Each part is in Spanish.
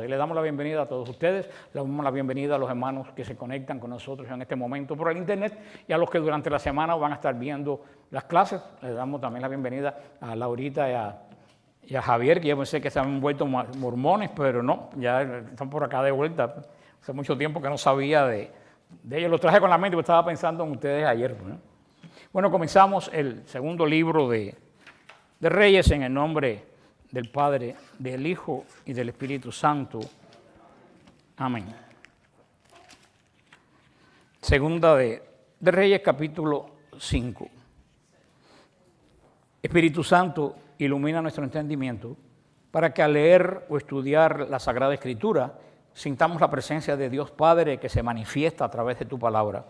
Le damos la bienvenida a todos ustedes, le damos la bienvenida a los hermanos que se conectan con nosotros en este momento por el internet y a los que durante la semana van a estar viendo las clases. Le damos también la bienvenida a Laurita y a Javier, que yo pensé que se habían vuelto mormones, pero no, ya están por acá de vuelta. Hace mucho tiempo que no sabía de ellos, los traje con la mente porque estaba pensando en ustedes ayer, ¿no? Bueno, comenzamos el segundo libro de Reyes en el nombre del Padre, del Hijo y del Espíritu Santo. Amén. Segunda de Reyes, capítulo 5. Espíritu Santo, ilumina nuestro entendimiento para que al leer o estudiar la Sagrada Escritura sintamos la presencia de Dios Padre que se manifiesta a través de tu palabra.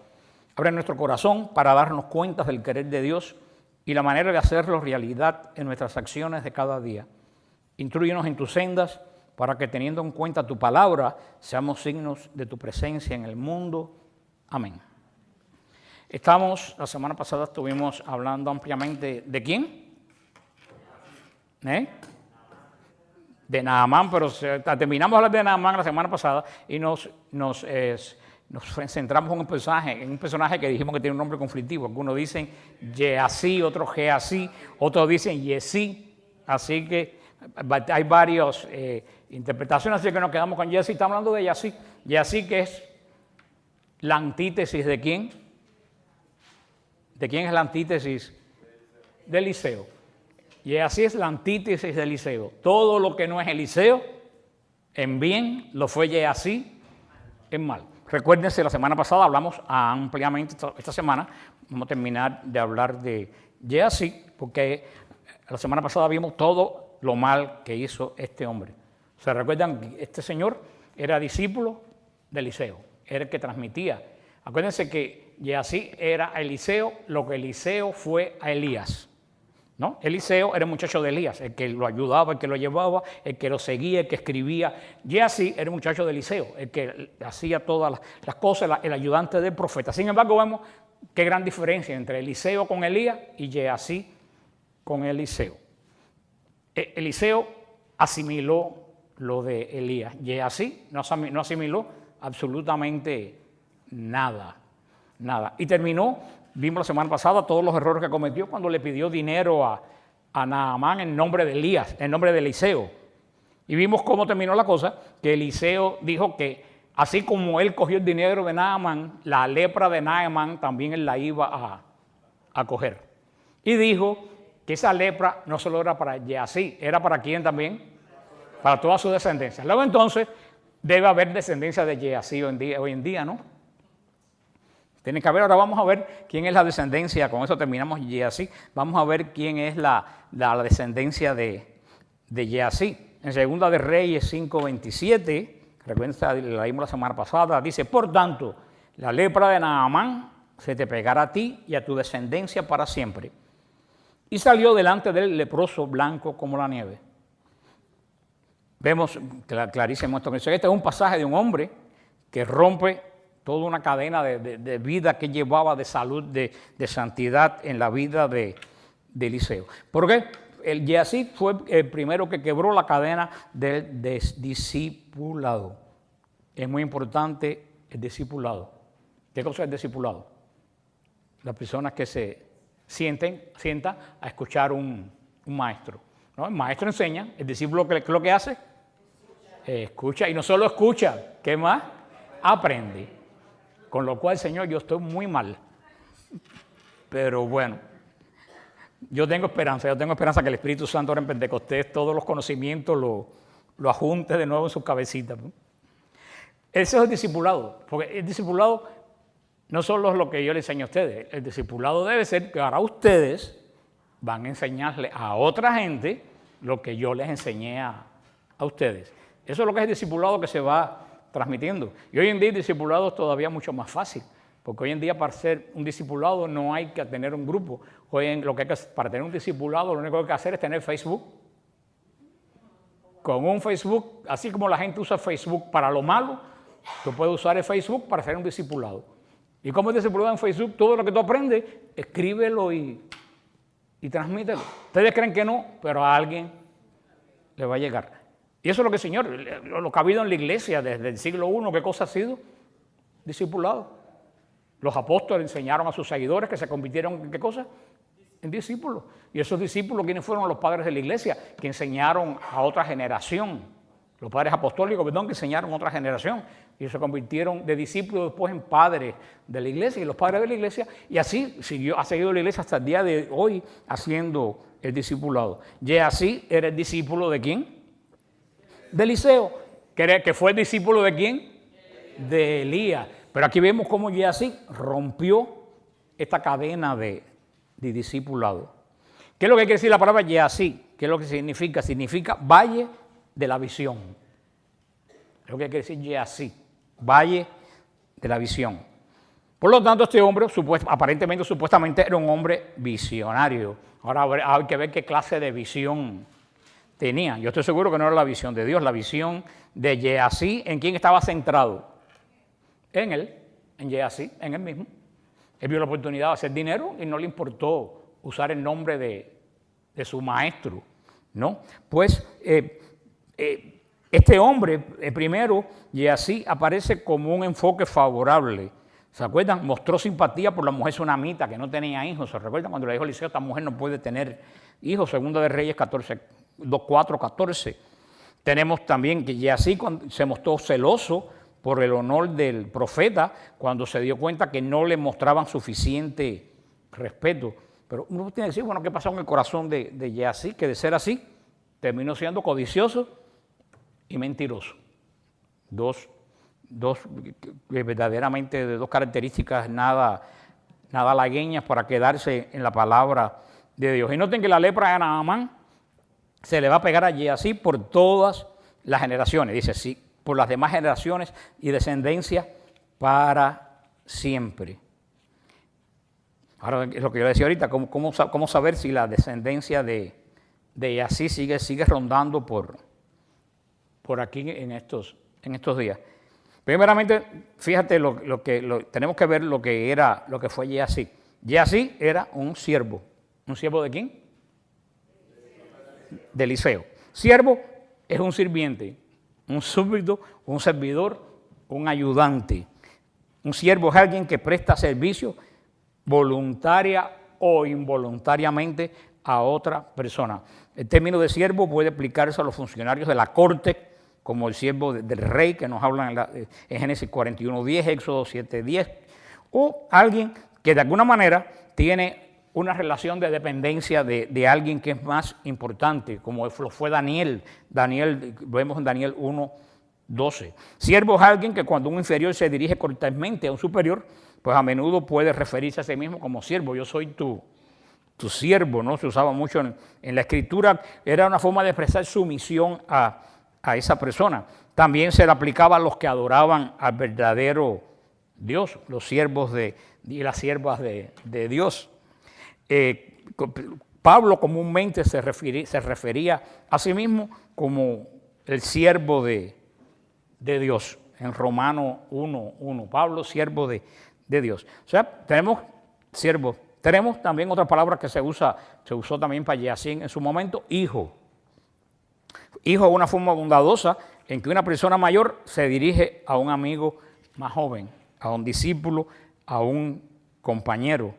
Abre nuestro corazón para darnos cuenta del querer de Dios y la manera de hacerlo realidad en nuestras acciones de cada día. Instrúyenos en tus sendas para que, teniendo en cuenta tu palabra, seamos signos de tu presencia en el mundo. Amén. La semana pasada estuvimos hablando ampliamente ¿de quién? De Naamán, pero terminamos de hablar de Naamán la semana pasada y nos centramos en un personaje que dijimos que tiene un nombre conflictivo. Algunos dicen Geasí, otros Geasí, otros dicen Yesí. Así que hay varias interpretaciones, así que nos quedamos con Yesí. Estamos hablando de Yesí. Yesí, que es la antítesis ¿de quién? ¿De quién es la antítesis? De Eliseo. Yesí es la antítesis de Eliseo. Todo lo que no es Eliseo, en bien, lo fue Yesí en mal. Recuérdense, la semana pasada hablamos ampliamente, esta semana vamos a terminar de hablar de Yesí, porque la semana pasada vimos todo lo mal que hizo este hombre. ¿Se recuerdan que este señor era discípulo de Eliseo? Era el que transmitía. Acuérdense que Yesí era a Eliseo lo que Eliseo fue a Elías, ¿no? Eliseo era el muchacho de Elías, el que lo ayudaba, el que lo llevaba, el que lo seguía, el que escribía. Yesí era el muchacho de Eliseo, el que hacía todas las cosas, el ayudante del profeta. Sin embargo, vemos qué gran diferencia entre Eliseo con Elías y Yesí con Eliseo. Eliseo asimiló lo de Elías. Yesí no asimiló absolutamente nada. Y terminó, vimos la semana pasada todos los errores que cometió cuando le pidió dinero a Naamán en nombre de Elías, en nombre de Eliseo. Y vimos cómo terminó la cosa, que Eliseo dijo que así como él cogió el dinero de Naamán, la lepra de Naamán también él la iba a coger. Y dijo que esa lepra no solo era para Yesí, era para quién también, para toda su descendencia. Luego entonces debe haber descendencia de Yesí hoy en día, ¿no? Tiene que haber. Ahora vamos a ver quién es la descendencia, con eso terminamos Yesí. Vamos a ver quién es la descendencia de Yesí. En Segunda de Reyes 5:27, recuerden, la leímos la semana pasada, dice: por tanto, la lepra de Naamán se te pegará a ti y a tu descendencia para siempre. Y salió delante del leproso blanco como la nieve. Vemos clarísimo esto. Este es un pasaje de un hombre que rompe toda una cadena de vida que llevaba de salud, de santidad en la vida de Eliseo. ¿Por qué? El Yesí fue el primero que quebró la cadena del discipulado. Es muy importante el discipulado. ¿Qué cosa es el discipulado? Las personas que se sientan a escuchar un maestro, ¿no? El maestro enseña, el discípulo, ¿qué es lo que hace? Escucha, y no solo escucha, ¿qué más? Aprende. Con lo cual, Señor, yo estoy muy mal. Pero bueno, yo tengo esperanza que el Espíritu Santo ahora en Pentecostés todos los conocimientos lo ajunte de nuevo en sus cabecitas, ¿no? Ese es el discipulado, porque el discipulado no solo es lo que yo le enseño a ustedes, el discipulado debe ser que ahora ustedes van a enseñarle a otra gente lo que yo les enseñé a ustedes. Eso es lo que es el discipulado que se va transmitiendo. Y hoy en día el discipulado es todavía mucho más fácil, porque hoy en día para ser un discipulado no hay que tener un grupo. Para tener un discipulado lo único que hay que hacer es tener Facebook. Con un Facebook, así como la gente usa Facebook para lo malo, tú puedes usar el Facebook para ser un discipulado. Y como el discipulado en Facebook, todo lo que tú aprendes, escríbelo y transmítelo. Ustedes creen que no, pero a alguien le va a llegar. Y eso es lo que el Señor, lo que ha habido en la iglesia desde el siglo I, ¿qué cosa ha sido? Discipulado. Los apóstoles enseñaron a sus seguidores que se convirtieron en ¿qué cosa? En discípulos. Y esos discípulos, ¿quiénes fueron? Los padres de la iglesia, que enseñaron a otra generación. Los padres apostólicos, perdón, que enseñaron a otra generación. Y se convirtieron de discípulos después en padres de la iglesia. Y los padres de la iglesia, y así ha seguido la iglesia hasta el día de hoy haciendo el discipulado. Y así era el discípulo ¿de quién? De Eliseo. ¿Que fue el discípulo de quién? De Elías. Pero aquí vemos cómo Geasí rompió esta cadena de discipulado. ¿Qué es lo que quiere decir la palabra Geasí? ¿Qué es lo que significa? Significa valle de la visión. Es lo que quiere decir Geasí, valle de la visión. Por lo tanto, este hombre supuestamente era un hombre visionario. Ahora hay que ver qué clase de visión tenía. Yo estoy seguro que no era la visión de Dios, la visión de Geasí. ¿En quién estaba centrado? En él, en Geasí, en él mismo. Él vio la oportunidad de hacer dinero y no le importó usar el nombre de su maestro, ¿no? Pues este hombre, primero, Geasí aparece como un enfoque favorable. ¿Se acuerdan? Mostró simpatía por la mujer sunamita que no tenía hijos. ¿Se recuerdan cuando le dijo a Eliseo, esta mujer no puede tener hijos? Segunda de Reyes 4:14. Tenemos también que Geasí se mostró celoso por el honor del profeta cuando se dio cuenta que no le mostraban suficiente respeto. Pero uno tiene que decir, bueno, ¿qué pasó en el corazón de Geasí? Que de ser así, terminó siendo codicioso y mentiroso. Verdaderamente de dos características nada halagueñas para quedarse en la palabra de Dios. Y noten que la lepra de Naamán se le va a pegar a Geasí por todas las generaciones. Dice, sí, por las demás generaciones y descendencia para siempre. Ahora, es lo que yo decía ahorita, ¿cómo saber si la descendencia de Geasí sigue rondando por aquí en estos días? Primeramente, fíjate, tenemos que ver lo que fue Geasí. Geasí era un siervo. ¿Un siervo de quién? De Eliseo. Siervo es un sirviente, un súbdito, un servidor, un ayudante. Un siervo es alguien que presta servicio voluntaria o involuntariamente a otra persona. El término de siervo puede aplicarse a los funcionarios de la corte, como el siervo del rey que nos habla en Génesis 41:10, Éxodo 7:10, o alguien que de alguna manera tiene una relación de dependencia de alguien que es más importante, como lo fue Daniel, vemos en Daniel 1:12. Siervo es alguien que cuando un inferior se dirige cortésmente a un superior, pues a menudo puede referirse a sí mismo como siervo. Yo soy tu siervo, ¿no? Se usaba mucho en la Escritura, era una forma de expresar sumisión a esa persona. También se le aplicaba a los que adoraban al verdadero Dios, los siervos y las siervas de Dios. Pablo comúnmente se refería a sí mismo como el siervo de Dios, en Romanos 1:1. Pablo, siervo de Dios. O sea, tenemos siervos. Tenemos también otra palabra que se usó también para Geasí en su momento, hijo. Hijo es una forma bondadosa en que una persona mayor se dirige a un amigo más joven, a un discípulo, a un compañero,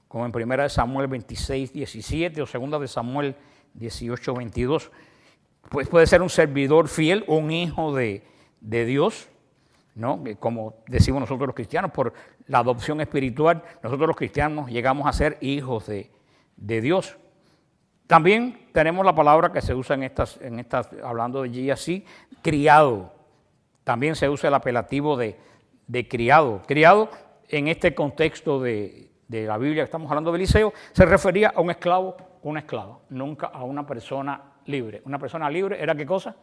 como en 1 Samuel 26:17 o 2 Samuel 18:22. Pues puede ser un servidor fiel, un hijo de Dios, ¿no? Como decimos nosotros los cristianos, por la adopción espiritual, nosotros los cristianos llegamos a ser hijos de Dios. También tenemos la palabra que se usa en estas hablando de Geasí, criado. También se usa el apelativo de criado. Criado en este contexto de la Biblia que estamos hablando de Eliseo, se refería a un esclavo o una esclava, nunca a una persona libre. Una persona libre era ¿qué cosa?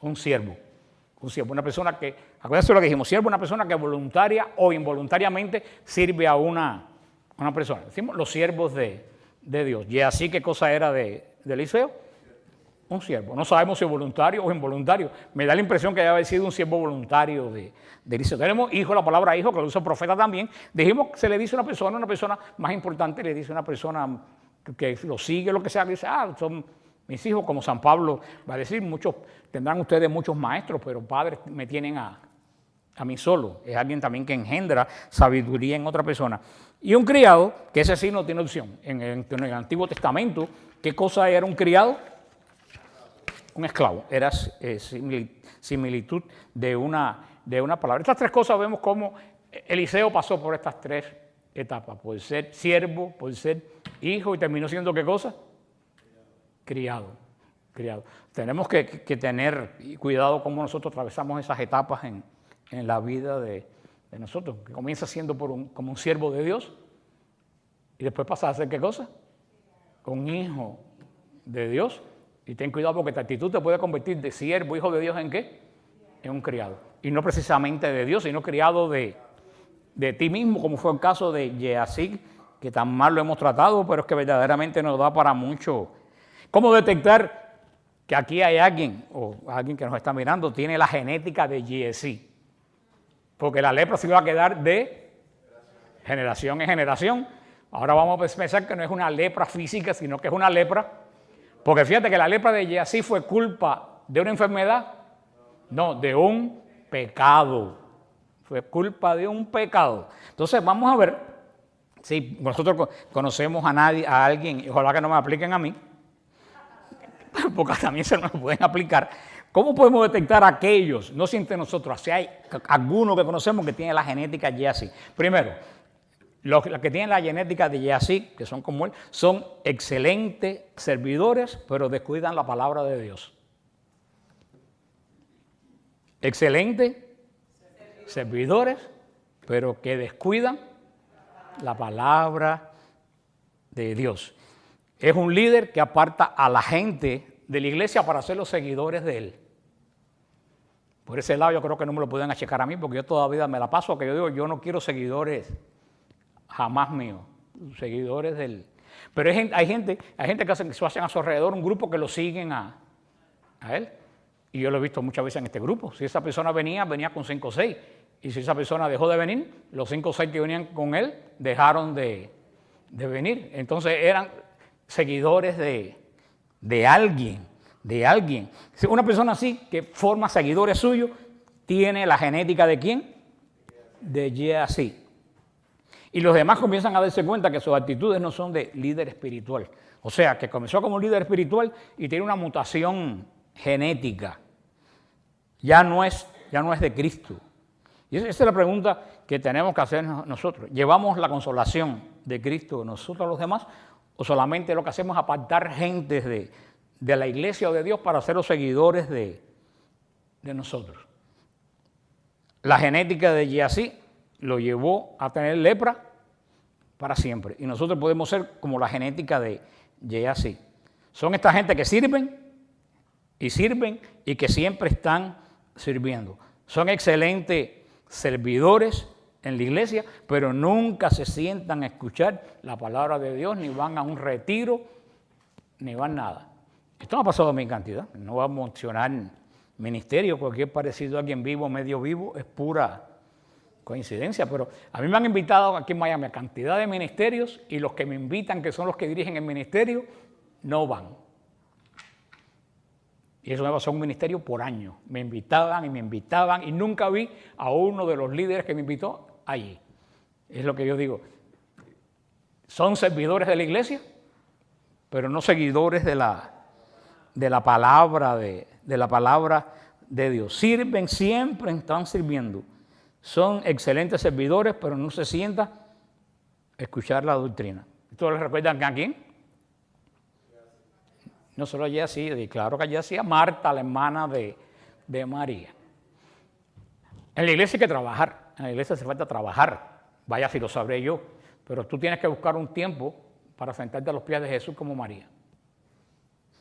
Un siervo. Un siervo, una persona que, acuérdense lo que dijimos, siervo, una persona que voluntaria o involuntariamente sirve a una persona. Decimos los siervos de Dios. ¿Y así qué cosa era de Eliseo? Un siervo. No sabemos si voluntario o involuntario. Me da la impresión que debe haber sido un siervo voluntario de Eliseo. Tenemos hijo, la palabra hijo, que lo usa el profeta también. Dijimos que se le dice a una persona más importante, le dice a una persona que lo sigue, lo que sea, que dice, Mis hijos, como San Pablo va a decir, muchos tendrán ustedes muchos maestros, pero padres me tienen a mí solo. Es alguien también que engendra sabiduría en otra persona. Y un criado, que ese sí no tiene opción. En el Antiguo Testamento, ¿qué cosa era un criado? Un esclavo. Era similitud de una palabra. Estas tres cosas vemos cómo Eliseo pasó por estas tres etapas. Por ser siervo, por ser hijo y terminó siendo ¿qué cosa? Criado. Tenemos que tener cuidado cómo nosotros atravesamos esas etapas en la vida de nosotros, que comienza siendo como un siervo de Dios y después pasa a ser ¿qué cosa? Un hijo de Dios. Y ten cuidado porque tu actitud te puede convertir de siervo, hijo de Dios, ¿en qué? En un criado. Y no precisamente de Dios, sino criado de ti mismo, como fue el caso de Gehazi, que tan mal lo hemos tratado, pero es que verdaderamente nos da para mucho. ¿Cómo detectar que aquí hay alguien, o alguien que nos está mirando, tiene la genética de Gehazi? Porque la lepra se iba a quedar de generación en generación. Ahora vamos a pensar que no es una lepra física, sino que es una lepra. Porque fíjate que la lepra de Gehazi fue culpa de una enfermedad. No, de un pecado. Fue culpa de un pecado. Entonces vamos a ver si nosotros conocemos a alguien, y ojalá que no me apliquen a mí, porque también se nos pueden aplicar. ¿Cómo podemos detectar a aquellos, no siempre nosotros, si hay alguno que conocemos que tiene la genética Gehazi? Primero, los que tienen la genética de Gehazi, que son como él, son excelentes servidores, pero descuidan la palabra de Dios. Excelentes servidores, pero que descuidan la palabra de Dios. Es un líder que aparta a la gente de la iglesia para ser los seguidores de él. Por ese lado yo creo que no me lo pueden achacar a mí, porque yo toda la vida me la paso, que yo digo, yo no quiero seguidores jamás míos, seguidores de él. Pero hay gente que hacen a su alrededor un grupo que lo siguen a él. Y yo lo he visto muchas veces en este grupo. Si esa persona venía con 5 o 6. Y si esa persona dejó de venir, los 5 o 6 que venían con él dejaron de venir. Entonces eran seguidores de alguien. Una persona así que forma seguidores suyos, tiene la genética ¿de quién? De Gehazi. Y los demás comienzan a darse cuenta que sus actitudes no son de líder espiritual. O sea, que comenzó como líder espiritual y tiene una mutación genética. Ya no es de Cristo. Y esa es la pregunta que tenemos que hacer nosotros. ¿Llevamos la consolación de Cristo nosotros a los demás? ¿O solamente lo que hacemos es apartar gente de la iglesia o de Dios para ser los seguidores de nosotros? La genética de Gehazi lo llevó a tener lepra para siempre. Y nosotros podemos ser como la genética de Gehazi. Son esta gente que sirven y que siempre están sirviendo. Son excelentes servidores en la iglesia, pero nunca se sientan a escuchar la palabra de Dios, ni van a un retiro, ni van nada. Esto me ha pasado a mí en cantidad. No voy a mencionar ministerio, cualquier parecido a alguien vivo, medio vivo, es pura coincidencia, pero a mí me han invitado aquí en Miami a cantidad de ministerios y los que me invitan, que son los que dirigen el ministerio, no van. Y eso me pasó en un ministerio por años. Me invitaban y nunca vi a uno de los líderes que me invitó allí. Es lo que yo digo. Son servidores de la iglesia, pero no seguidores de la palabra de Dios. Sirven, siempre están sirviendo. Son excelentes servidores, pero no se sientan a escuchar la doctrina. ¿Esto les recuerdan a quién? No solo a Gehazi, claro que a Gehazi, a Marta, la hermana de María. En la iglesia hay que trabajar, en la iglesia hace falta trabajar. Vaya si lo sabré yo, pero tú tienes que buscar un tiempo para sentarte a los pies de Jesús como María.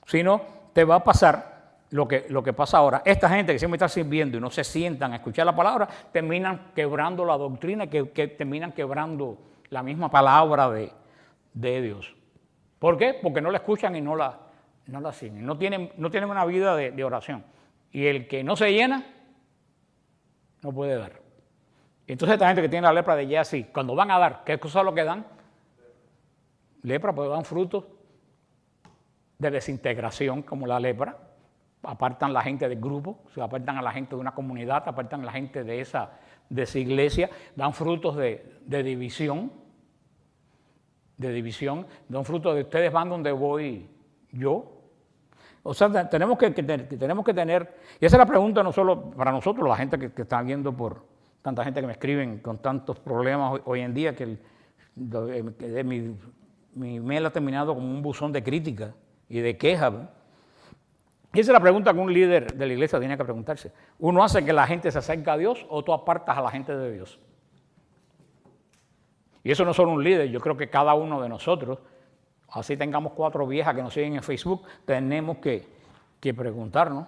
Si no, te va a pasar lo que pasa ahora. Esta gente que siempre está sirviendo y no se sientan a escuchar la palabra, terminan quebrando la doctrina, que terminan quebrando la misma palabra de Dios. ¿Por qué? Porque no la escuchan y no la siguen. No tienen una vida de oración. Y el que no se llena, no puede dar. Entonces esta gente que tiene la lepra de Gehazi, cuando van a dar, ¿qué cosa es lo que dan? Lepra, pues dan frutos de desintegración, como la lepra. Apartan a la gente del grupo, se apartan a la gente de una comunidad, apartan a la gente de esa iglesia, dan frutos de división, dan frutos de ustedes van donde voy yo. O sea, tenemos que tener, y esa es la pregunta no solo para nosotros, la gente que está viendo por tanta gente que me escriben con tantos problemas hoy en día, que mi mail ha terminado como un buzón de crítica y de quejas. Y esa es la pregunta que un líder de la iglesia tiene que preguntarse. ¿Uno hace que la gente se acerque a Dios o tú apartas a la gente de Dios? Y eso no es solo un líder, yo creo que cada uno de nosotros, así tengamos 4 viejas que nos siguen en Facebook, tenemos que preguntarnos.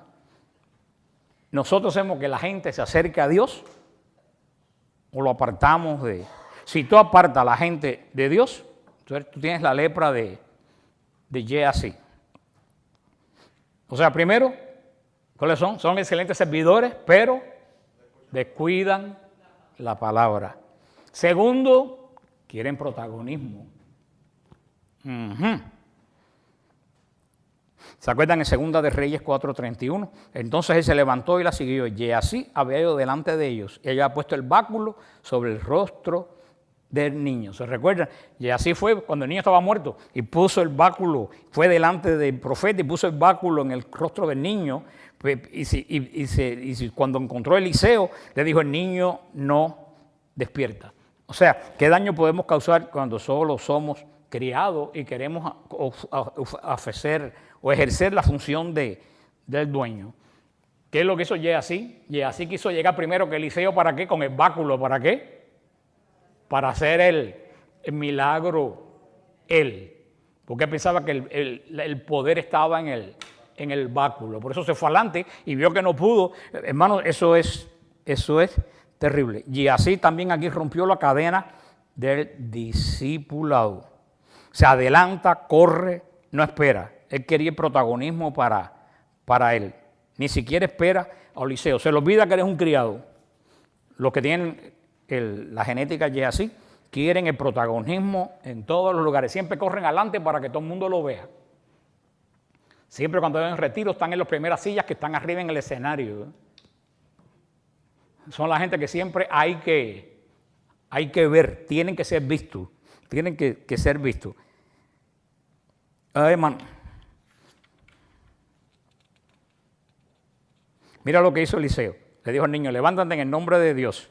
¿Nosotros hacemos que la gente se acerque a Dios o lo apartamos de...? Si tú apartas a la gente de Dios, tú tienes la lepra de Gehazi. O sea, primero, ¿cuáles son? Son excelentes servidores, pero descuidan la palabra. Segundo, quieren protagonismo. ¿Se acuerdan en Segunda de Reyes 4:31? Entonces él se levantó y la siguió. Y así había ido delante de ellos. Y ella ha puesto el báculo sobre el rostro del niño. ¿Se recuerdan? Y así fue cuando el niño estaba muerto y puso el báculo, fue delante del profeta y puso el báculo en el rostro del niño. Y cuando encontró a Eliseo, le dijo: el niño no despierta. O sea, ¿qué daño podemos causar cuando solo somos criados y queremos ofrecer o ejercer la función del dueño? ¿Qué es lo que hizo Gehazi? Gehazi quiso llegar primero que Eliseo, ¿para qué? Con el báculo, ¿para qué? Para hacer el milagro él, porque pensaba que el poder estaba en el báculo. Por eso se fue adelante y vio que no pudo. Hermano, eso es terrible. Y así también aquí rompió la cadena del discipulado. Se adelanta, corre, no espera. Él quería el protagonismo para él. Ni siquiera espera a Eliseo. Se le olvida que eres un criado. Los que tienen la genética y así, quieren el protagonismo en todos los lugares. Siempre corren adelante para que todo el mundo lo vea. Siempre cuando ven retiro están en las primeras sillas que están arriba en el escenario. Son la gente que siempre hay que ver, tienen que ser vistos. Tienen que ser vistos. Hermano, mira lo que hizo Eliseo. Le dijo al niño: levántate en el nombre de Dios.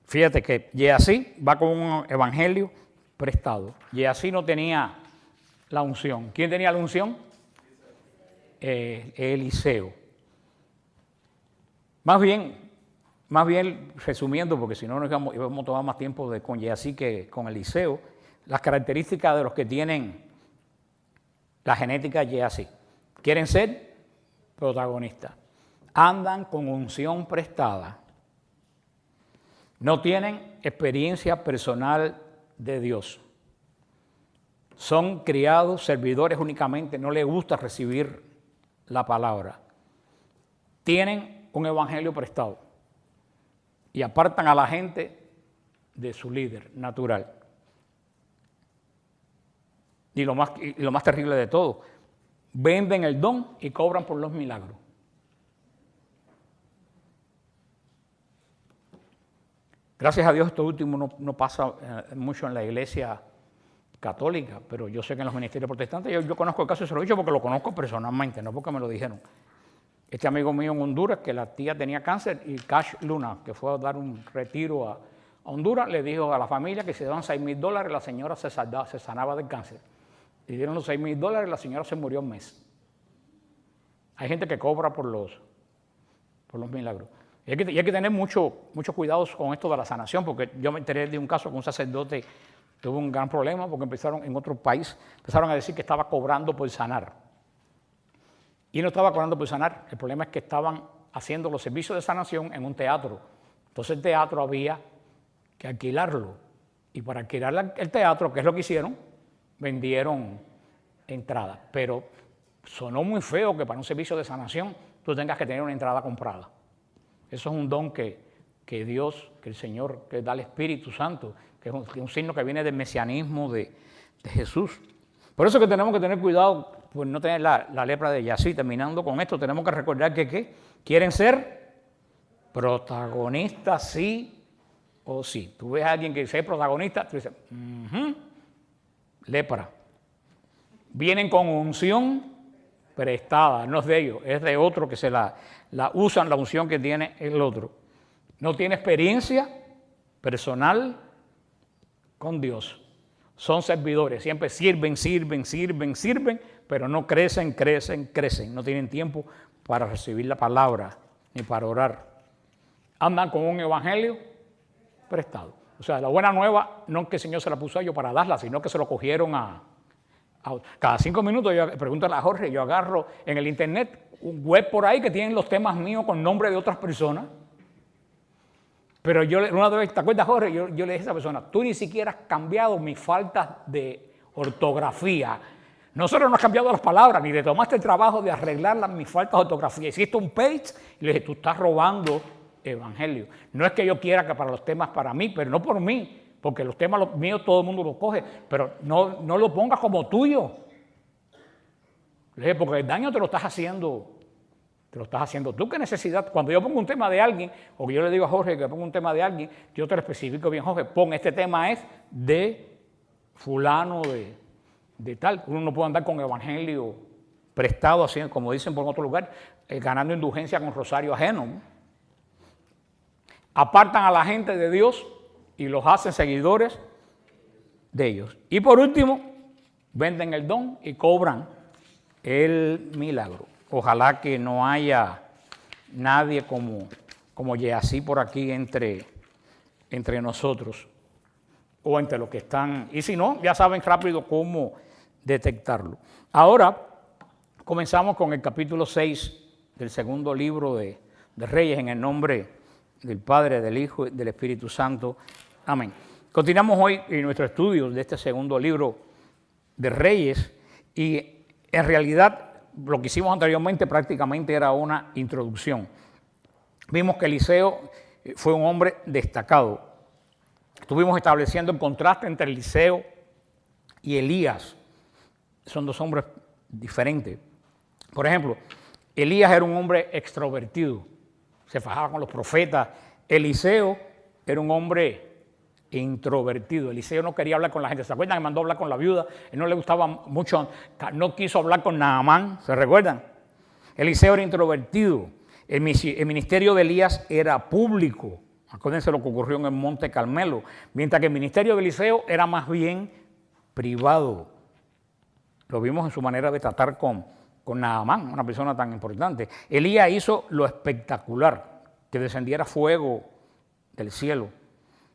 Fíjate que Gehazi va con un evangelio prestado. Gehazi no tenía la unción. ¿Quién tenía la unción? Eliseo. Más bien, resumiendo, porque si no nos íbamos a tomar más tiempo con Gehazi que con Eliseo, las características de los que tienen la genética de Gehazi. Quieren ser protagonistas. Andan con unción prestada. No tienen experiencia personal de Dios. Son criados, servidores únicamente, no les gusta recibir la palabra. Tienen un evangelio prestado y apartan a la gente de su líder natural. Y lo más terrible de todo, venden el don y cobran por los milagros. Gracias a Dios esto último no pasa mucho en la iglesia católica, pero yo sé que en los ministerios protestantes, yo conozco el caso, se lo he dicho porque lo conozco personalmente, no porque me lo dijeron. Este amigo mío en Honduras, que la tía tenía cáncer, y Cash Luna, que fue a dar un retiro a Honduras, le dijo a la familia que si daban $6,000, la señora se sanaba del cáncer. Le dieron los $6,000, la señora se murió un mes. Hay gente que cobra por los milagros. Y hay que tener mucho cuidado con esto de la sanación, porque yo me enteré de un caso que un sacerdote tuvo un gran problema porque en otro país empezaron a decir que estaba cobrando por sanar. Y no estaba cobrando por sanar, el problema es que estaban haciendo los servicios de sanación en un teatro. Entonces el teatro había que alquilarlo. Y para alquilar el teatro, ¿qué es lo que hicieron? Vendieron entradas. Pero sonó muy feo que para un servicio de sanación tú tengas que tener una entrada comprada. Eso es un don que Dios, que el Señor, que da el Espíritu Santo, que es un signo que viene del mesianismo de Jesús. Por eso que tenemos que tener cuidado, pues no tener la lepra de Gehazi. Terminando con esto, tenemos que recordar que ¿qué? Quieren ser protagonistas sí o sí. Tú ves a alguien que es protagonista, tú dices, lepra. Vienen con unción prestada, no es de ellos, es de otro que se la usan, la unción que tiene el otro. No tiene experiencia personal con Dios. Son servidores, siempre sirven, pero no crecen. No tienen tiempo para recibir la palabra ni para orar. Andan con un evangelio prestado. O sea, la buena nueva no es que el Señor se la puso a ellos para darla, sino que se lo cogieron cada 5 minutos. Yo pregúntale a Jorge, yo agarro en el internet un web por ahí que tienen los temas míos con nombre de otras personas. Pero yo una vez, ¿te acuerdas, Jorge? Yo le dije a esa persona, tú ni siquiera has cambiado mis faltas de ortografía. Nosotros no has cambiado las palabras, ni le tomaste el trabajo de arreglar mis faltas de ortografía. Hiciste un page y le dije, tú estás robando evangelio. No es que yo quiera que para los temas para mí, pero no por mí, porque los temas los míos todo el mundo los coge, pero no lo pongas como tuyo. Le dije, porque el daño te lo estás haciendo tú. ¿Qué necesidad? Cuando yo pongo un tema de alguien, o que yo le digo a Jorge que pongo un tema de alguien, yo te lo especifico bien, Jorge, pon este tema es de fulano, de tal. Uno no puede andar con evangelio prestado, así como dicen por otro lugar, ganando indulgencia con rosario ajeno, ¿no? Apartan a la gente de Dios y los hacen seguidores de ellos. Y por último, venden el don y cobran el milagro. Ojalá que no haya nadie como Gehazi por aquí entre nosotros o entre los que están. Y si no, ya saben rápido cómo detectarlo. Ahora comenzamos con el capítulo 6 del segundo libro de Reyes, en el nombre del Padre, del Hijo y del Espíritu Santo. Amén. Continuamos hoy en nuestro estudio de este segundo libro de Reyes y en realidad lo que hicimos anteriormente prácticamente era una introducción. Vimos que Eliseo fue un hombre destacado. Estuvimos estableciendo el contraste entre Eliseo y Elías. Son dos hombres diferentes. Por ejemplo, Elías era un hombre extrovertido, se fajaba con los profetas. Eliseo era un hombre introvertido. Eliseo no quería hablar con la gente. ¿Se acuerdan que mandó a hablar con la viuda? Él no le gustaba mucho, no quiso hablar con Naamán. ¿Se recuerdan? Eliseo era introvertido. El ministerio de Elías era público. Acuérdense lo que ocurrió en el Monte Carmelo. Mientras que el ministerio de Eliseo era más bien privado. Lo vimos en su manera de tratar con Naamán, una persona tan importante. Elías hizo lo espectacular, que descendiera fuego del cielo.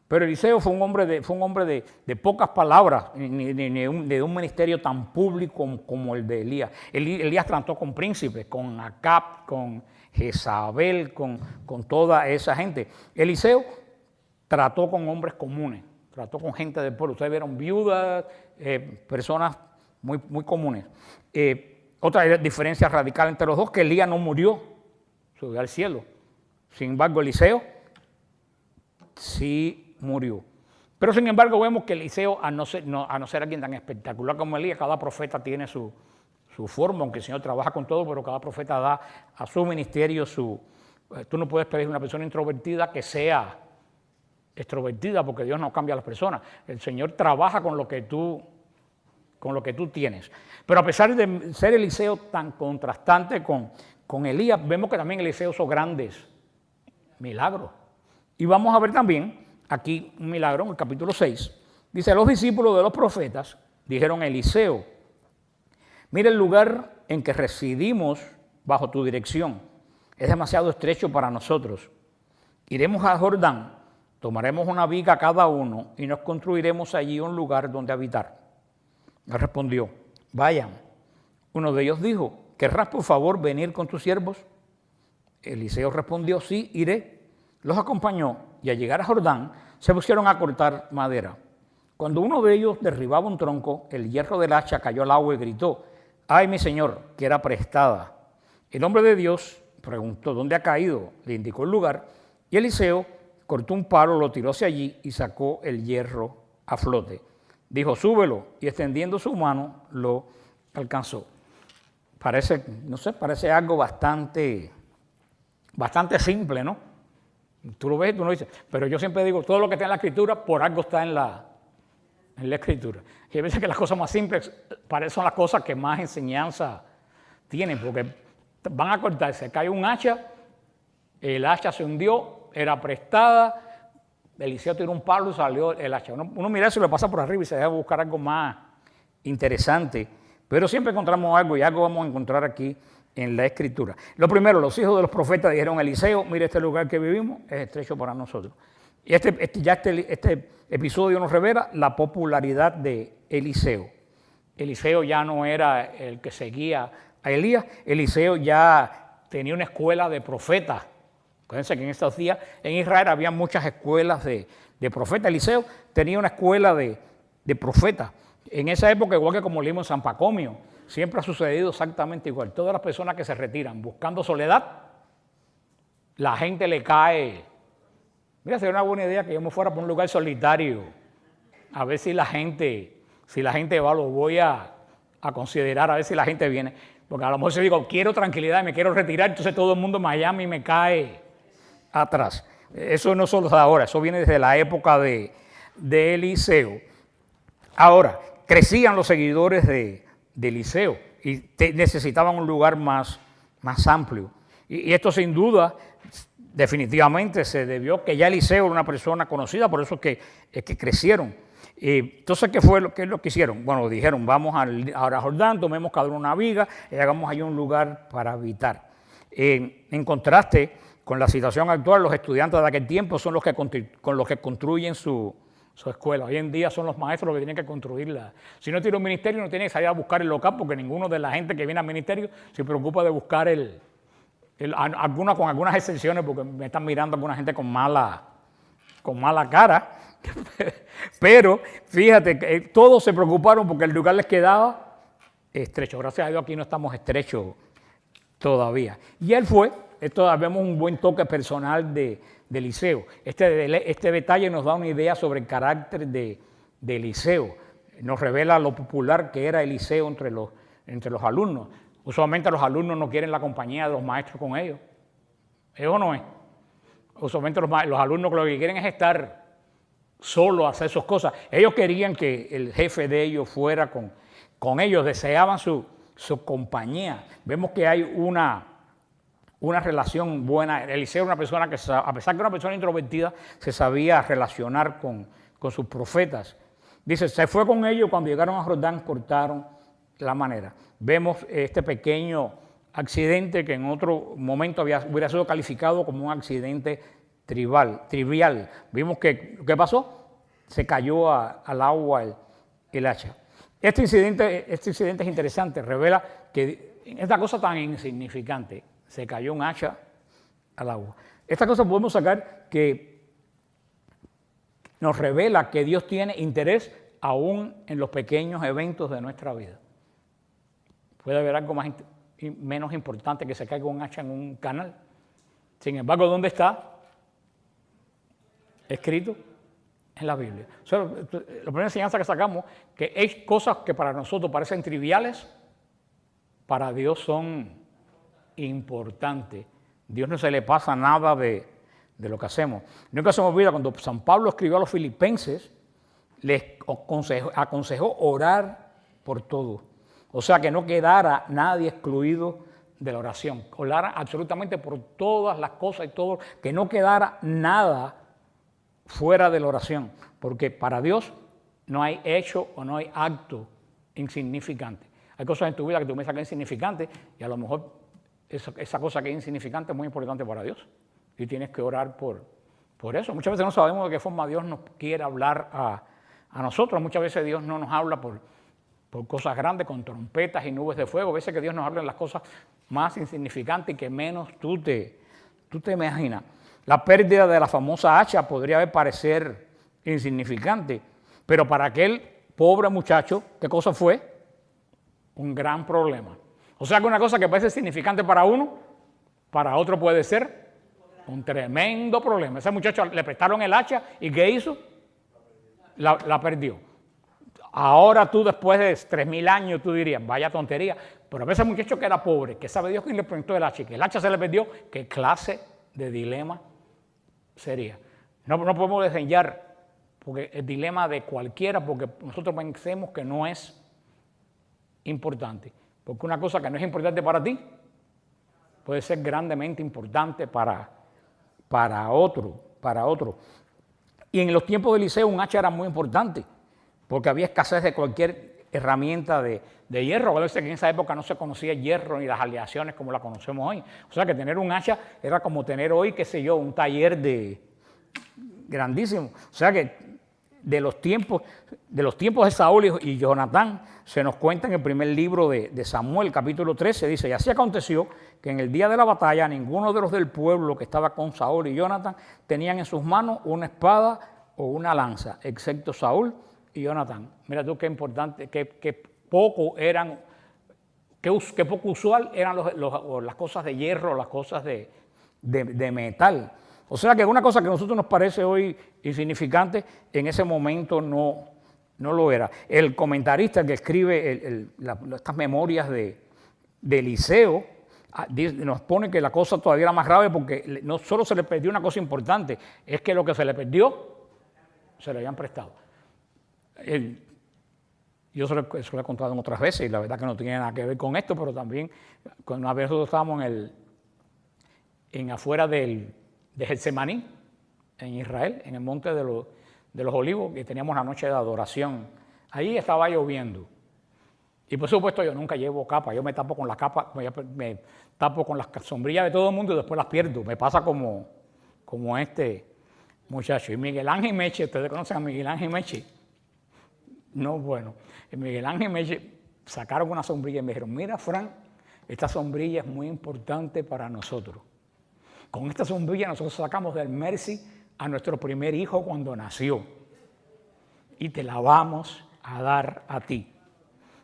Pero Eliseo fue un hombre de pocas palabras, de un ministerio tan público como el de Elías. Elías trató con príncipes, con Acab, con Jezabel, con toda esa gente. Eliseo trató con hombres comunes, trató con gente del pueblo. Ustedes vieron viudas, personas muy comunes. Otra diferencia radical entre los dos, que Elías no murió, subió al cielo. Sin embargo, Eliseo sí murió. Pero sin embargo vemos que Eliseo, a no ser alguien tan espectacular como Elías, cada profeta tiene su forma, aunque el Señor trabaja con todo, pero cada profeta da a su ministerio tú no puedes pedir a una persona introvertida que sea extrovertida, porque Dios no cambia a las personas. El Señor trabaja con lo que tú tienes. Pero a pesar de ser Eliseo tan contrastante con Elías, vemos que también Eliseo hizo grandes milagros. Y vamos a ver también aquí un milagro en el capítulo 6. Dice, los discípulos de los profetas dijeron a Eliseo, mira el lugar en que residimos bajo tu dirección. Es demasiado estrecho para nosotros. Iremos a Jordán, tomaremos una viga cada uno y nos construiremos allí un lugar donde habitar. Él respondió, vayan. Uno de ellos dijo, ¿querrás por favor venir con tus siervos? Eliseo respondió, sí, iré. Los acompañó y al llegar a Jordán se pusieron a cortar madera. Cuando uno de ellos derribaba un tronco, el hierro del hacha cayó al agua y gritó, ¡ay, mi señor, que era prestada! El hombre de Dios preguntó, ¿dónde ha caído? Le indicó el lugar y Eliseo cortó un palo, lo tiró hacia allí y sacó el hierro a flote. Dijo, súbelo, y extendiendo su mano lo alcanzó. Parece, no sé, parece algo bastante simple, ¿no? Tú lo ves y tú no dices, pero yo siempre digo, todo lo que está en la Escritura, por algo está en la Escritura. Y hay veces que las cosas más simples son las cosas que más enseñanza tienen, porque van a cortarse, cae un hacha, el hacha se hundió, era prestada, Eliseo tiró un palo y salió el hacha. Uno mira eso y lo pasa por arriba y se deja buscar algo más interesante, pero siempre encontramos algo y algo vamos a encontrar aquí en la Escritura. Lo primero, los hijos de los profetas dijeron a Eliseo, mire, este lugar que vivimos es estrecho para nosotros. Y este episodio nos revela la popularidad de Eliseo. Eliseo ya no era el que seguía a Elías, Eliseo ya tenía una escuela de profetas. Acuérdense que en estos días en Israel había muchas escuelas de profetas. Eliseo tenía una escuela de profetas. En esa época, igual que como leímos en San Pacomio, siempre ha sucedido exactamente igual. Todas las personas que se retiran buscando soledad, la gente le cae. Mira, sería una buena idea que yo me fuera por un lugar solitario, a ver si la gente va, lo voy a considerar, a ver si la gente viene. Porque a lo mejor si digo, quiero tranquilidad y me quiero retirar, entonces todo el mundo en Miami me cae atrás. Eso no solo es de ahora, eso viene desde la época de Eliseo. Ahora, crecían los seguidores de Eliseo y necesitaban un lugar más amplio. Y esto sin duda, definitivamente se debió que ya Eliseo era una persona conocida, por eso es que crecieron. Entonces, ¿qué es lo que hicieron? Bueno, dijeron, vamos ahora a Jordán, tomemos cada uno una viga y hagamos ahí un lugar para habitar. En contraste con la situación actual, los estudiantes de aquel tiempo son los que construyen su escuela. Hoy en día son los maestros los que tienen que construirla. Si no tiene un ministerio, no tiene que salir a buscar el local, porque ninguno de la gente que viene al ministerio se preocupa de buscar con algunas excepciones, porque me están mirando alguna gente con mala cara. Pero fíjate, que todos se preocuparon porque el lugar les quedaba estrecho. Gracias a Dios aquí no estamos estrechos todavía. Y él fue, vemos un buen toque personal de Eliseo. Este detalle nos da una idea sobre el carácter de Eliseo. Nos revela lo popular que era Eliseo entre los alumnos. Usualmente los alumnos no quieren la compañía de los maestros con ellos. ¿Eso no es? Usualmente los alumnos lo que quieren es estar solos, hacer sus cosas. Ellos querían que el jefe de ellos fuera con ellos, deseaban su compañía. Vemos que hay una relación buena. Eliseo era una persona que, a pesar de que era una persona introvertida, se sabía relacionar con sus profetas. Dice, se fue con ellos, cuando llegaron a Jordán cortaron la manera. Vemos este pequeño accidente que en otro momento hubiera sido calificado como un accidente trivial. Vimos que, ¿qué pasó? Se cayó al agua el hacha. Este incidente es interesante, revela que esta cosa tan insignificante, se cayó un hacha al agua. Esta cosa podemos sacar que nos revela que Dios tiene interés aún en los pequeños eventos de nuestra vida. Puede haber algo menos importante que se caiga un hacha en un canal. Sin embargo, ¿dónde está escrito? En la Biblia. O sea, la primera enseñanza que sacamos, que hay cosas que para nosotros parecen triviales, para Dios son importantes. Dios no se le pasa nada de lo que hacemos. Nunca se me olvida cuando San Pablo escribió a los filipenses, les aconsejó orar por todo. O sea, que no quedara nadie excluido de la oración. Orar absolutamente por todas las cosas y todo, que no quedara nada fuera de la oración, porque para Dios no hay hecho o no hay acto insignificante. Hay cosas en tu vida que tú me sacas insignificantes y a lo mejor esa cosa que es insignificante es muy importante para Dios y tienes que orar por eso. Muchas veces no sabemos de qué forma Dios nos quiere hablar a nosotros. Muchas veces Dios no nos habla por cosas grandes, con trompetas y nubes de fuego. A veces que Dios nos habla en las cosas más insignificantes y que menos tú te imaginas. La pérdida de la famosa hacha podría parecer insignificante, pero para aquel pobre muchacho, ¿qué cosa fue? Un gran problema. O sea que una cosa que parece significante para uno, para otro puede ser un tremendo problema. Ese muchacho le prestaron el hacha y ¿qué hizo? La perdió. Ahora tú, después de 3.000 años, tú dirías, vaya tontería. Pero a ese muchacho que era pobre, que sabe Dios quién le preguntó el hacha, y que el hacha se le perdió, ¿qué clase de dilema sería? No podemos desdeñar porque el dilema de cualquiera, porque nosotros pensemos que no es importante. Porque una cosa que no es importante para ti puede ser grandemente importante para otro. Y en los tiempos de Eliseo un hacha era muy importante, porque había escasez de cualquier herramienta de hierro. Acuérdense que en esa época no se conocía el hierro ni las aleaciones como la conocemos hoy. O sea que tener un hacha era como tener hoy, qué sé yo, un taller grandísimo. O sea que de los tiempos de Saúl y Jonatán se nos cuenta en el primer libro de Samuel, capítulo 13, dice: y así aconteció que en el día de la batalla ninguno de los del pueblo que estaba con Saúl y Jonatán tenían en sus manos una espada o una lanza, excepto Saúl y Jonatán. Mira tú qué importante, qué poco usual eran las cosas de hierro, las cosas de metal. O sea que una cosa que a nosotros nos parece hoy insignificante, en ese momento no lo era. El comentarista que escribe estas memorias de Eliseo nos pone que la cosa todavía era más grave porque no solo se le perdió una cosa importante, es que lo que se le perdió se le habían prestado. Yo eso lo he contado en otras veces y la verdad que no tiene nada que ver con esto, pero también cuando una vez nosotros estábamos afuera de Getsemaní, en Israel, en el monte de los Olivos, que teníamos la noche de adoración. Ahí estaba lloviendo. Y por supuesto yo nunca llevo capa, yo me tapo con la capa, me tapo con las sombrillas de todo el mundo y después las pierdo. Me pasa como este muchacho. Y Miguel Ángel Meche, ¿ustedes conocen a Miguel Ángel Meche? No, bueno, Miguel Ángel Meche sacaron una sombrilla y me dijeron: mira, Frank, esta sombrilla es muy importante para nosotros. Con esta sombrilla nosotros sacamos del Mercy a nuestro primer hijo cuando nació y te la vamos a dar a ti.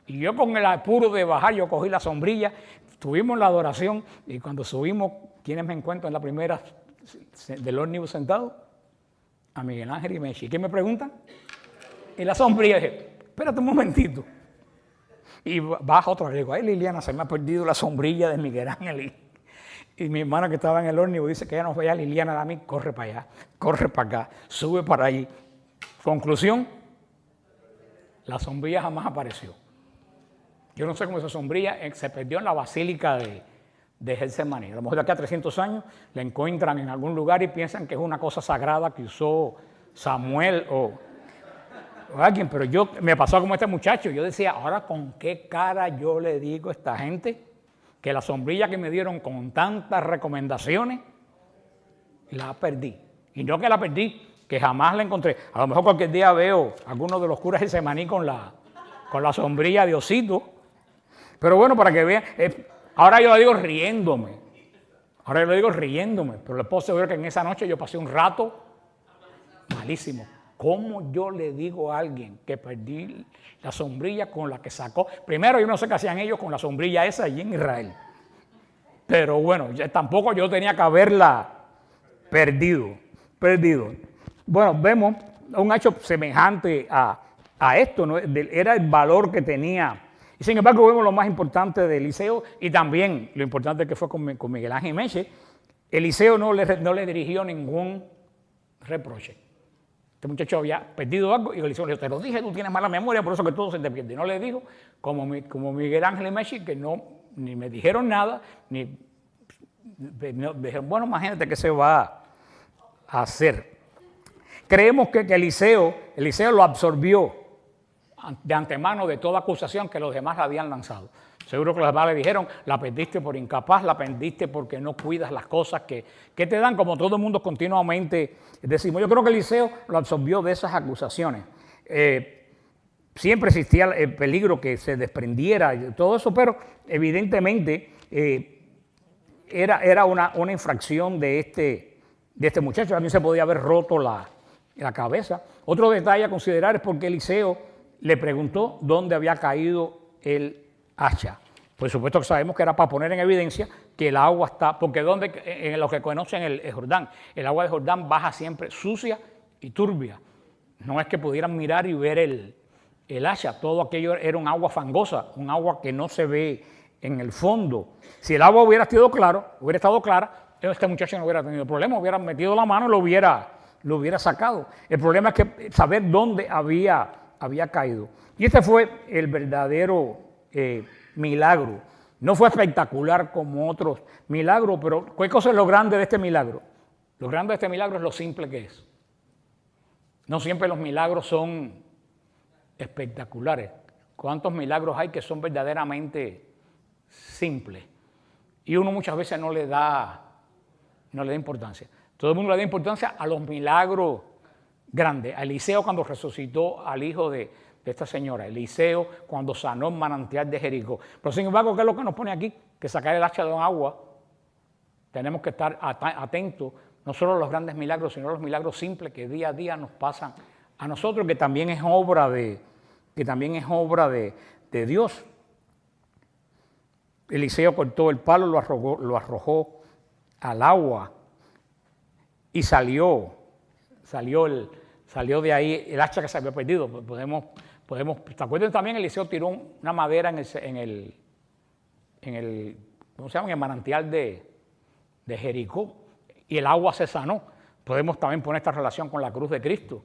Y yo con el apuro de bajar, yo cogí la sombrilla, estuvimos en la adoración y cuando subimos, ¿quiénes me encuentro en la primera del ómnibus sentado? A Miguel Ángel y Mechi. ¿Qué me preguntan? Y la sombrilla, dije: espérate un momentito. Y baja otra vez, digo: ay, Liliana, se me ha perdido la sombrilla de Miguel Ángel. Y mi hermana que estaba en el ómnibus dice que ella nos veía a Liliana, a mí, corre para allá, corre para acá, sube para allí. Conclusión, la sombrilla jamás apareció. Yo no sé cómo esa sombrilla se perdió en la basílica de Getsemaní. A lo mejor de aquí a 300 años la encuentran en algún lugar y piensan que es una cosa sagrada que usó Samuel o alguien. Pero me pasó como este muchacho. Yo decía: ahora con qué cara yo le digo a esta gente que la sombrilla que me dieron con tantas recomendaciones, la perdí. Y no que la perdí, que jamás la encontré. A lo mejor cualquier día veo a algunos de los curas de Getsemaní con la sombrilla de Osito. Pero bueno, para que vean, ahora yo lo digo riéndome. Pero les puedo asegurar que en esa noche yo pasé un rato malísimo. ¿Cómo yo le digo a alguien que perdí la sombrilla con la que sacó? Primero, yo no sé qué hacían ellos con la sombrilla esa allí en Israel. Pero bueno, tampoco yo tenía que haberla perdido. Bueno, vemos un hecho semejante a esto, ¿no? Era el valor que tenía. Y sin embargo, vemos lo más importante de Eliseo y también lo importante que fue con Miguel Ángel Meche. Eliseo no le dirigió ningún reproche. Este muchacho había perdido algo y Eliseo le dijo: te lo dije, tú tienes mala memoria, por eso que todo se te pierde. Y no le dijo, como Miguel Ángel y Mechi, que ni me dijeron nada, ni dijeron: bueno, imagínate qué se va a hacer. Creemos que Eliseo lo absorbió de antemano de toda acusación que los demás le habían lanzado. Seguro que los demás le dijeron: la perdiste por incapaz, la perdiste porque no cuidas las cosas que te dan, como todo el mundo continuamente decimos. Yo creo que Eliseo lo absorbió de esas acusaciones. Siempre existía el peligro que se desprendiera y todo eso, pero evidentemente era una infracción de este muchacho. A mí se podía haber roto la cabeza. Otro detalle a considerar es porque Eliseo le preguntó dónde había caído el hacha. Por supuesto que sabemos que era para poner en evidencia que el agua está, porque en los que conocen el Jordán, el agua de Jordán baja siempre sucia y turbia. No es que pudieran mirar y ver el hacha, todo aquello era un agua fangosa, un agua que no se ve en el fondo. Si el agua hubiera estado clara, este muchacho no hubiera tenido problema, hubiera metido la mano y lo hubiera sacado. El problema es que saber dónde había caído. Y este fue el verdadero milagro. No fue espectacular como otros milagros, pero ¿qué cosa es lo grande de este milagro? Lo grande de este milagro es lo simple que es. No siempre los milagros son espectaculares. ¿Cuántos milagros hay que son verdaderamente simples? Y uno muchas veces no le da importancia. Todo el mundo le da importancia a los milagros grandes. A Eliseo cuando resucitó al hijo de esta señora. Eliseo cuando sanó el manantial de Jericó. Pero sin embargo, ¿qué es lo que nos pone aquí? Que sacar el hacha de un agua, tenemos que estar atentos, no solo a los grandes milagros, sino a los milagros simples que día a día nos pasan a nosotros, que también es obra de Dios. Eliseo cortó el palo, lo arrojó al agua y salió de ahí el hacha que se había perdido. ¿Te acuerdan también? Eliseo tiró una madera en el ¿cómo se llama? En el manantial de Jericó y el agua se sanó. Podemos también poner esta relación con la cruz de Cristo.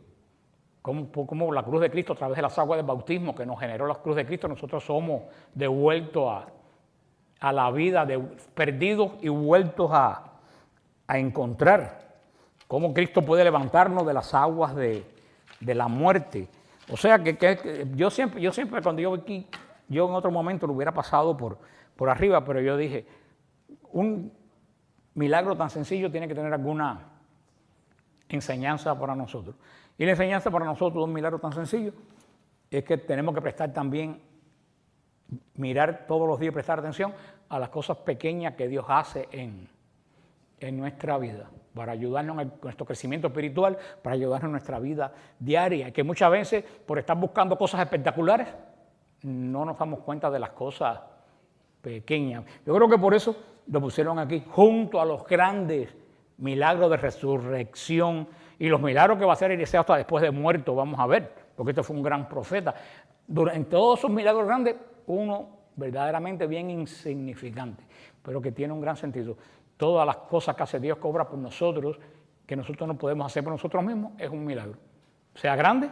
Como la cruz de Cristo, a través de las aguas del bautismo que nos generó la cruz de Cristo, nosotros somos devueltos a la vida, perdidos y vueltos a encontrar. Cómo Cristo puede levantarnos de las aguas de la muerte. O sea que yo siempre cuando yo aquí, yo en otro momento lo hubiera pasado por arriba, pero yo dije, un milagro tan sencillo tiene que tener alguna enseñanza para nosotros. Y la enseñanza para nosotros de un milagro tan sencillo es que tenemos que prestar también, mirar todos los días, prestar atención a las cosas pequeñas que Dios hace en nuestra vida, para ayudarnos en nuestro crecimiento espiritual, para ayudarnos en nuestra vida diaria, que muchas veces por estar buscando cosas espectaculares no nos damos cuenta de las cosas pequeñas. Yo creo que por eso lo pusieron aquí, junto a los grandes milagros de resurrección y los milagros que va a hacer Eliseo hasta después de muerto, vamos a ver, porque este fue un gran profeta. En todos esos milagros grandes, uno verdaderamente bien insignificante, pero que tiene un gran sentido. Todas las cosas que hace Dios, que obra por nosotros, que nosotros no podemos hacer por nosotros mismos, es un milagro. Sea grande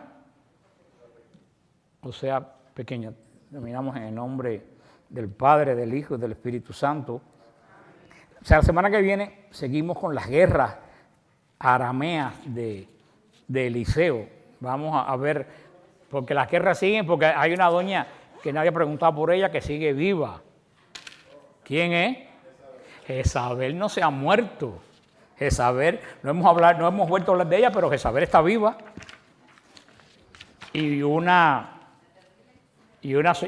o sea pequeño. Terminamos en el nombre del Padre, del Hijo y del Espíritu Santo. O sea, la semana que viene seguimos con las guerras arameas de Eliseo. Vamos a ver, porque las guerras siguen, porque hay una doña que nadie ha preguntado por ella, que sigue viva. ¿Quién es? Jezabel no se ha muerto. Jezabel, no hemos vuelto a hablar de ella, pero Jezabel está viva. Y una hija,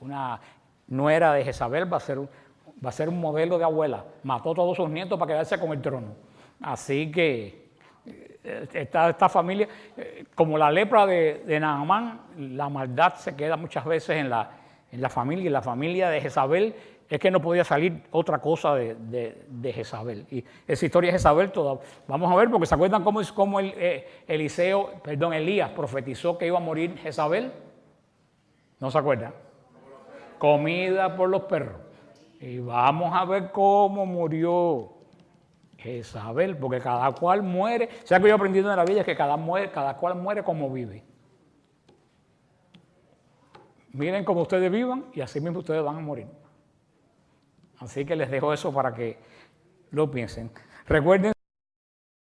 una nuera de Jezabel va a ser un modelo de abuela. Mató a todos sus nietos para quedarse con el trono. Así que esta familia, como la lepra de Naamán, la maldad se queda muchas veces en la familia, y la familia de Jezabel es que no podía salir otra cosa de Jezabel. Y esa historia de Jezabel toda, vamos a ver, porque ¿se acuerdan cómo Elías profetizó que iba a morir Jezabel? ¿No se acuerdan? Comida por los perros. Y vamos a ver cómo murió Jezabel, porque cada cual muere. O sea, que yo he aprendido en la vida es que cada cual muere como vive. Miren cómo ustedes vivan y así mismo ustedes van a morir. Así que les dejo eso para que lo piensen. Recuerden